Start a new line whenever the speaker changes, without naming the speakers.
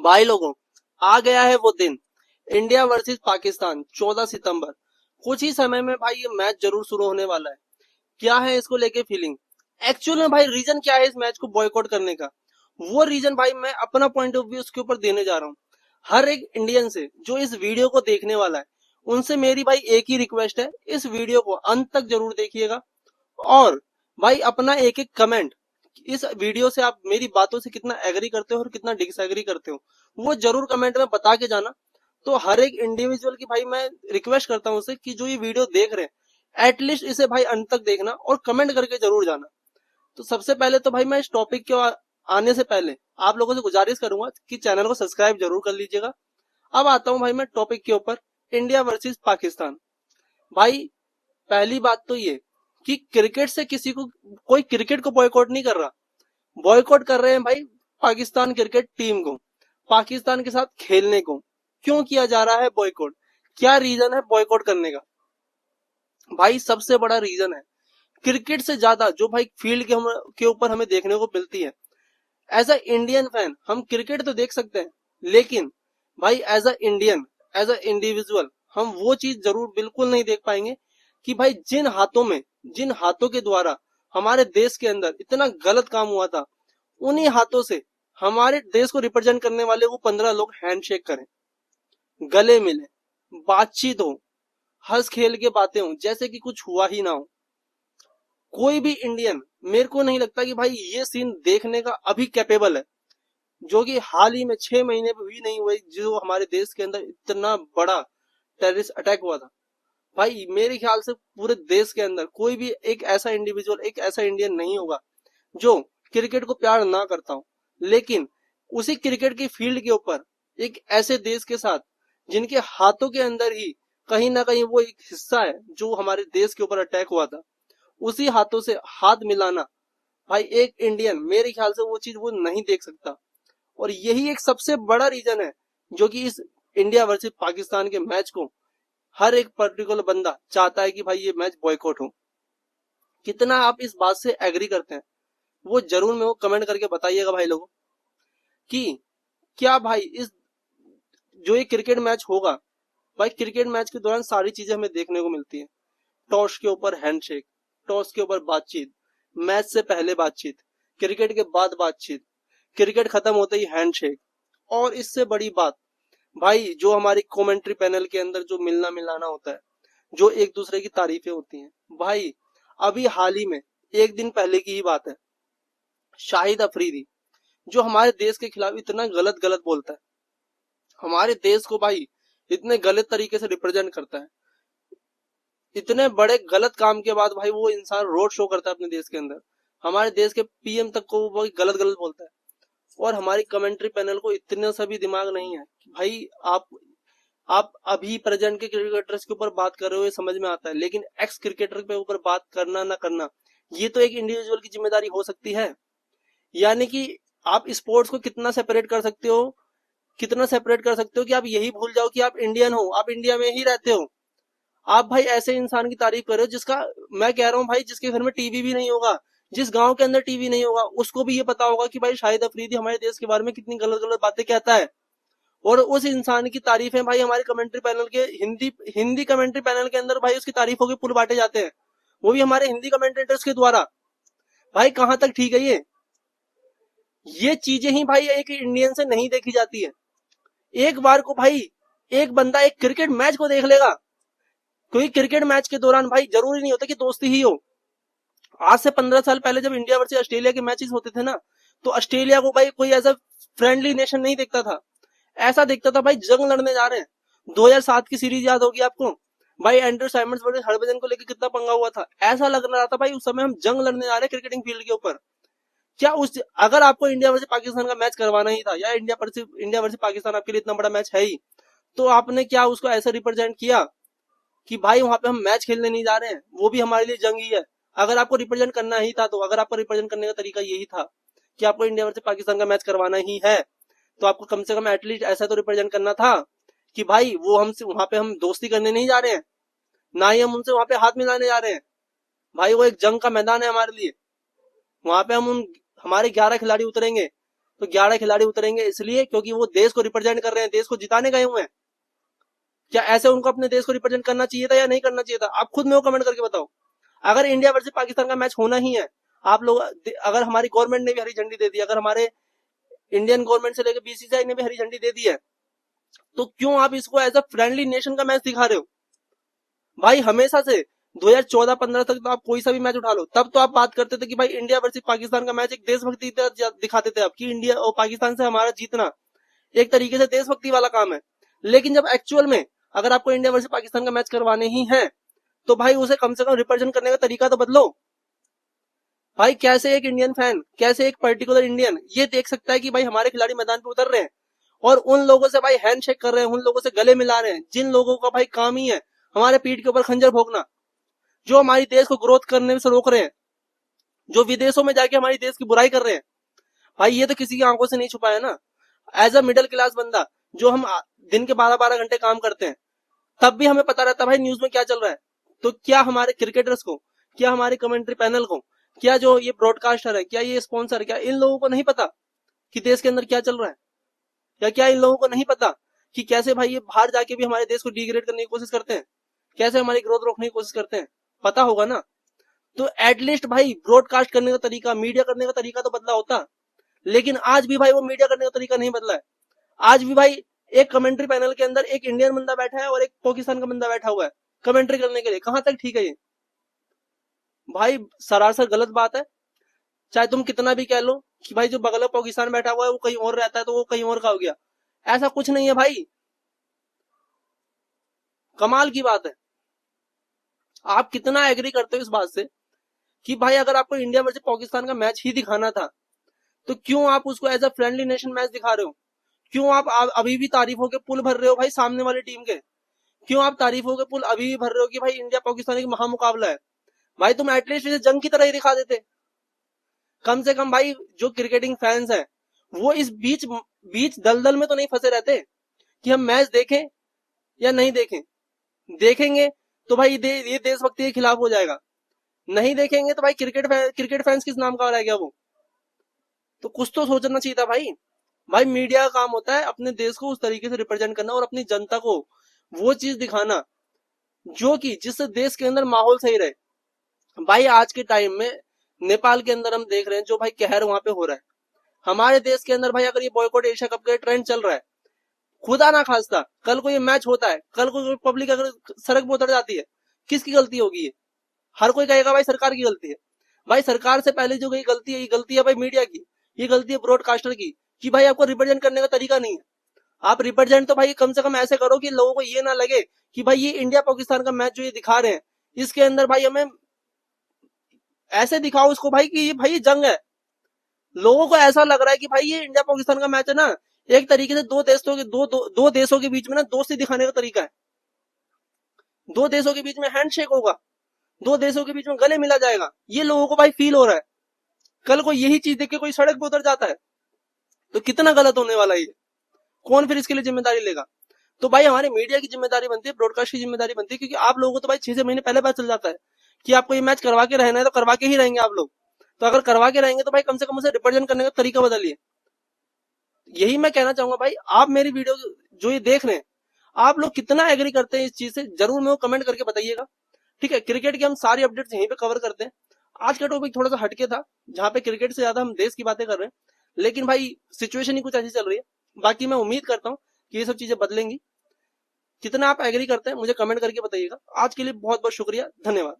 भाई लोगों, आ गया है वो दिन, इंडिया वर्सेस पाकिस्तान 14 सितंबर। कुछ ही समय में भाई ये मैच जरूर शुरू होने वाला है। क्या है इसको लेके फीलिंग? एक्चुअल में भाई रीजन क्या है इस मैच को बॉयकॉट करने का? वो रीजन भाई मैं अपना पॉइंट ऑफ व्यू उसके ऊपर देने जा रहा हूँ। हर एक इंडियन से जो इस वीडियो को देखने वाला है, उनसे मेरी भाई एक ही रिक्वेस्ट है, इस वीडियो को अंत तक जरूर देखिएगा। और भाई अपना एक एक कमेंट, इस वीडियो से आप मेरी बातों से कितना एग्री करते हो और कितना डिसएग्री करते हो, वो जरूर कमेंट में बता के जाना। तो हर एक इंडिविजुअल की भाई मैं रिक्वेस्ट करता हूं उसे कि जो ये वीडियो देख रहे हैं, एटलीस्ट इसे भाई अंत तक देखना और कमेंट करके जरूर जाना। तो सबसे पहले तो भाई मैं इस टॉपिक के आने से पहले आप लोगों से गुजारिश करूंगा कि चैनल को सब्सक्राइब जरूर कर लीजिएगा। अब आता हूं भाई मैं टॉपिक के ऊपर, इंडिया वर्सेस पाकिस्तान। भाई पहली बात तो ये कि क्रिकेट से किसी को, कोई क्रिकेट को बॉयकॉट नहीं कर रहा, बॉयकॉट कर रहे हैं भाई पाकिस्तान क्रिकेट टीम को, पाकिस्तान के साथ खेलने को। क्यों किया जा रहा है बॉयकॉट? क्या रीजन है बॉयकॉट करने का? भाई सबसे बड़ा रीजन है क्रिकेट से ज्यादा जो भाई फील्ड के ऊपर हमें देखने को मिलती है। एज अ इंडियन फैन हम क्रिकेट तो देख सकते हैं, लेकिन भाई as a Indian, as a individual हम वो चीज जरूर बिल्कुल नहीं देख पाएंगे कि भाई जिन हाथों के द्वारा हमारे देश के अंदर इतना गलत काम हुआ था, उन्हीं हाथों से हमारे देश को रिप्रेजेंट करने वाले वो 15 लोग हैंडशेक करें, गले मिले, बातचीत हो, हंस खेल के बातें हो, जैसे कि कुछ हुआ ही ना हो। कोई भी इंडियन, मेरे को नहीं लगता कि भाई ये सीन देखने का अभी कैपेबल है, जो कि हाल ही में 6 महीने भी नहीं हुए जो हमारे देश के अंदर इतना बड़ा टेररिस्ट अटैक हुआ था। भाई मेरे ख्याल से पूरे देश के अंदर कोई भी एक ऐसा इंडिविजुअल, एक ऐसा इंडियन नहीं होगा जो क्रिकेट को प्यार ना करता हो, लेकिन उसी क्रिकेट की फील्ड के ऊपर एक ऐसे देश के साथ जिनके हाथों के अंदर ही कहीं ना कहीं वो एक हिस्सा है जो हमारे देश के ऊपर अटैक हुआ था, उसी हाथों से हाथ मिलाना, भाई एक इंडियन मेरे ख्याल से वो चीज वो नहीं देख सकता। और यही एक सबसे बड़ा रीजन है जो कि इस इंडिया वर्सेस पाकिस्तान के मैच को हर एक पर्टिकुलर बंदा चाहता है कि भाई ये मैच बॉयकॉट हो। कितना आप इस बात से एग्री करते हैं वो जरूर मेरे को कमेंट करके बताइएगा भाई लोगों, कि क्या भाई इस जो ये क्रिकेट मैच होगा, भाई क्रिकेट मैच के दौरान सारी चीजें हमें देखने को मिलती है। टॉस के ऊपर हैंडशेक, टॉस के ऊपर बातचीत, मैच से पहले बातचीत, क्रिकेट के बाद बातचीत, क्रिकेट खत्म होते ही हैंडशेक। और इससे बड़ी बात भाई जो हमारी कमेंट्री पैनल के अंदर जो मिलना मिलाना होता है, जो एक दूसरे की तारीफें होती हैं। भाई अभी हाल ही में एक दिन पहले की ही बात है, शाहिद अफरीदी जो हमारे देश के खिलाफ इतना गलत गलत बोलता है, हमारे देश को भाई इतने गलत तरीके से रिप्रेजेंट करता है, इतने बड़े गलत काम के बाद भाई वो इंसान रोड शो करता है अपने देश के अंदर, हमारे देश के पीएम तक को वो गलत गलत बोलता है। और हमारी कमेंट्री पैनल को इतने सा भी दिमाग नहीं है कि भाई आप अभी प्रेजेंट के क्रिकेटर्स के ऊपर बात कर रहे हो, ये समझ में आता है, लेकिन एक्स क्रिकेटर के ऊपर बात करना ना करना, ये तो एक इंडिविजुअल की जिम्मेदारी हो सकती है। यानी कि आप स्पोर्ट्स को कितना सेपरेट कर सकते हो, कितना सेपरेट कर सकते हो कि आप यही भूल जाओ कि आप इंडियन हो, आप इंडिया में ही रहते हो। आप भाई ऐसे इंसान की तारीफ कर रहे हो जिसका, मैं कह रहा हूँ भाई जिसके घर में टीवी भी नहीं होगा, जिस गांव के अंदर टीवी नहीं होगा, उसको भी ये पता होगा कि भाई शाहिद अफरीदी हमारे देश के बारे में कितनी गलत गलत बातें कहता है। और उस इंसान की तारीफें भाई हमारे कमेंट्री पैनल के हिंदी कमेंट्री पैनल के अंदर भाई उसकी तारीफों के पुल बांटे जाते हैं, वो भी हमारे हिंदी कमेंटेटर्स के द्वारा। भाई कहां तक ठीक है ये चीजें ही भाई एक इंडियन से नहीं देखी जाती है। एक बार को भाई एक बंदा एक क्रिकेट मैच को देख लेगा, कोई क्रिकेट मैच के दौरान भाई जरूरी नहीं होता कि दोस्ती ही हो। आज से 15 साल पहले जब इंडिया वर्सेस ऑस्ट्रेलिया के मैचेस होते थे ना, तो ऑस्ट्रेलिया को भाई कोई ऐसा फ्रेंडली नेशन नहीं देखता था, ऐसा देखता था भाई जंग लड़ने जा रहे हैं। 2007 की सीरीज याद होगी आपको, भाई एंड्रू साइमंड्स वर्सेस हरभजन को लेकर कितना पंगा हुआ था, ऐसा लग रहा था भाई उस समय हम जंग लड़ने जा रहे हैं क्रिकेटिंग फील्ड के ऊपर। क्या उस, अगर आपको इंडिया वर्सेस पाकिस्तान का मैच करवाना ही था, या इंडिया वर्सेस पाकिस्तान आपके लिए इतना बड़ा मैच है ही, तो आपने क्या उसको ऐसा रिप्रेजेंट किया कि भाई वहां पे हम मैच खेलने नहीं जा रहे हैं, वो भी हमारे लिए जंग ही है। अगर आपको रिप्रेजेंट करना ही था, तो अगर आपको रिप्रेजेंट करने का तरीका यही था कि आपको इंडिया वर्सेस पाकिस्तान का मैच करवाना ही है, तो आपको कम से कम एटलीस्ट ऐसा तो रिप्रेजेंट करना था कि भाई वो हमसे वहां पे हम दोस्ती करने नहीं जा रहे हैं, ना ही हम उनसे वहां पे हाथ मिलाने जा रहे हैं। भाई वो एक जंग का मैदान है हमारे लिए, वहां पे हम हमारे 11 खिलाड़ी उतरेंगे, तो 11 खिलाड़ी उतरेंगे इसलिए क्योंकि वो देश को रिप्रेजेंट कर रहे हैं, देश को जिताने गए हुए हैं। क्या ऐसे उनको अपने देश को रिप्रेजेंट करना चाहिए था या नहीं करना चाहिए था? आप खुद मेरे को कमेंट करके बताओ। अगर इंडिया वर्सेस पाकिस्तान का मैच होना ही है, आप लोग, अगर हमारी गवर्नमेंट ने भी हरी झंडी दे दी, अगर हमारे इंडियन गवर्नमेंट से लेकर बीसीसीआई ने भी हरी झंडी दे दी है, तो क्यों आप इसको एज अ फ्रेंडली नेशन का मैच दिखा रहे हो? भाई हमेशा से 2014-15 तक तो आप कोई सा भी मैच उठा लो, तब तो आप बात करते थे कि भाई इंडिया वर्सेस पाकिस्तान का मैच एक देशभक्ति दिखाते थे आप, कि इंडिया और पाकिस्तान से हमारा जीतना एक तरीके से देशभक्ति वाला काम है। लेकिन जब एक्चुअल में अगर आपको इंडिया वर्सेस पाकिस्तान का मैच करवाने ही है, तो भाई उसे कम से कम रिप्रेजेंट करने का तरीका तो बदलो। भाई कैसे एक इंडियन फैन, कैसे एक पर्टिकुलर इंडियन ये देख सकता है कि भाई हमारे खिलाड़ी मैदान पे उतर रहे हैं और उन लोगों से भाई हैंडशेक कर रहे हैं, उन लोगों से गले मिला रहे हैं जिन लोगों का भाई काम ही है हमारे पीठ के ऊपर खंजर भोंकना, जो हमारी देश को ग्रोथ करने से रोक रहे हैं, जो विदेशों में जाके हमारी देश की बुराई कर रहे हैं। भाई ये तो किसी की आंखों से नहीं छुपाया ना। एज अ मिडिल क्लास बंदा, जो हम दिन के 12-12 घंटे काम करते हैं, तब भी हमें पता रहता है भाई न्यूज में क्या चल रहा है। तो क्या हमारे क्रिकेटर्स को, क्या हमारे कमेंट्री पैनल को, क्या जो ये ब्रॉडकास्टर है, क्या ये स्पॉन्सर है, क्या इन लोगों को नहीं पता कि देश के अंदर क्या चल रहा है? या क्या इन लोगों को नहीं पता कि कैसे भाई ये बाहर जाके भी हमारे देश को डिग्रेड करने की कोशिश करते हैं, कैसे हमारी ग्रोथ रोकने की कोशिश करते हैं? पता होगा ना। तो एटलीस्ट भाई ब्रॉडकास्ट करने का तरीका, मीडिया करने का तरीका तो बदला होता। लेकिन आज भी भाई वो मीडिया करने का तरीका नहीं बदला है। आज भी भाई एक कमेंट्री पैनल के अंदर एक इंडियन बंदा बैठा है और एक पाकिस्तान का बंदा बैठा हुआ है कमेंट्री करने के लिए। कहां तक ठीक है ये? भाई सरासर गलत बात है। चाहे तुम कितना भी कह लो कि भाई जो बगल में पाकिस्तान बैठा हुआ है वो कहीं और रहता है, तो वो कहीं और का हो गया, ऐसा कुछ नहीं है भाई। कमाल की बात है। आप कितना एग्री करते हो इस बात से कि भाई अगर आपको इंडिया वर्सेस पाकिस्तान का मैच ही दिखाना था, तो क्यों आप उसको as a friendly nation match दिखा रहे हो? क्यों आप अभी भी तारीफों के पुल भर रहे हो भाई सामने वाली टीम के? क्यों आप तारीफों के पुल अभी भी भर रहे हो कि भाई इंडिया पाकिस्तान एक महामुकाबला है? भाई तुम एटलीस्ट इसे जंग की तरह ही दिखा देते। कम से कम भाई जो क्रिकेटिंग फैंस हैं वो इस बीच बीच दलदल में तो नहीं फंसे रहते कि हम मैच देखें या नहीं देखें। देखेंगे तो भाई ये देशभक्ति के खिलाफ हो जाएगा, नहीं देखेंगे तो भाई क्रिकेट फैंस किस नाम का रह गया वो? तो कुछ तो सोचना चाहिए था भाई। भाई मीडिया का काम होता है अपने देश को उस तरीके से रिप्रेजेंट करना और अपनी जनता को वो चीज दिखाना जो कि जिससे देश के अंदर माहौल सही रहे। भाई आज के टाइम में नेपाल के अंदर हम देख रहे हैं जो भाई कहर वहां पे हो रहा है। हमारे देश के अंदर भाई अगर ये बॉयकॉट एशिया कप का ट्रेंड चल रहा है, खुदा ना खास्ता कल को ये मैच होता है, कल को पब्लिक अगर सड़क पर उतर जाती है, किसकी गलती होगी? ये हर कोई कहेगा भाई सरकार की गलती है। भाई सरकार से पहले जो गलती है, ये गलती है भाई मीडिया की, ये गलती है ब्रॉडकास्टर की, कि भाई आपको रिप्रेजेंट करने का तरीका नहीं है। आप रिप्रेजेंट तो भाई कम से कम ऐसे करो कि लोगों को ये ना लगे कि भाई ये इंडिया पाकिस्तान का मैच जो ये दिखा रहे हैं, इसके अंदर भाई हमें ऐसे दिखाओ उसको भाई कि ये भाई जंग है। लोगों को ऐसा लग रहा है कि भाई ये इंडिया पाकिस्तान का मैच है ना, एक तरीके से दो देशों के बीच में ना दोस्ती दिखाने का तरीका है। दो देशों के बीच में हैंडशेक होगा, दो देशों के बीच में गले मिला जाएगा, ये लोगों को भाई फील हो रहा है। कल को यही चीज देख के कोई सड़क पर उतर जाता है तो कितना गलत होने वाला है। कौन फिर इसके लिए जिम्मेदारी लेगा? तो भाई हमारे मीडिया की जिम्मेदारी बनती है, ब्रॉडकास्ट की जिम्मेदारी बनती है, क्योंकि आप लोगों को तो भाई 6 महीने पहले पता चल जाता है कि आपको ये मैच करवा के रहना है, तो करवा के ही रहेंगे आप लोग। तो अगर करवा के रहेंगे तो भाई कम से कम उसे रिप्रेजेंट करने का तरीका बदलिए। यही मैं कहना चाहूंगा भाई। आप मेरी वीडियो जो ये देख रहे हैं, आप लोग कितना एग्री करते हैं इस चीज से, जरूर मेरे को कमेंट करके बताइएगा। ठीक है, क्रिकेट की हम सारी अपडेट्स यहीं पे कवर करते हैं। आज का टॉपिक थोड़ा सा हटके था, जहां पे क्रिकेट से ज्यादा हम देश की बातें कर रहे हैं, लेकिन भाई सिचुएशन ही कुछ ऐसी चल रही है। बाकी मैं उम्मीद करता हूँ कि ये सब चीजें बदलेंगी। कितना आप एग्री करते हैं मुझे कमेंट करके बताइएगा। आज के लिए बहुत बहुत शुक्रिया, धन्यवाद।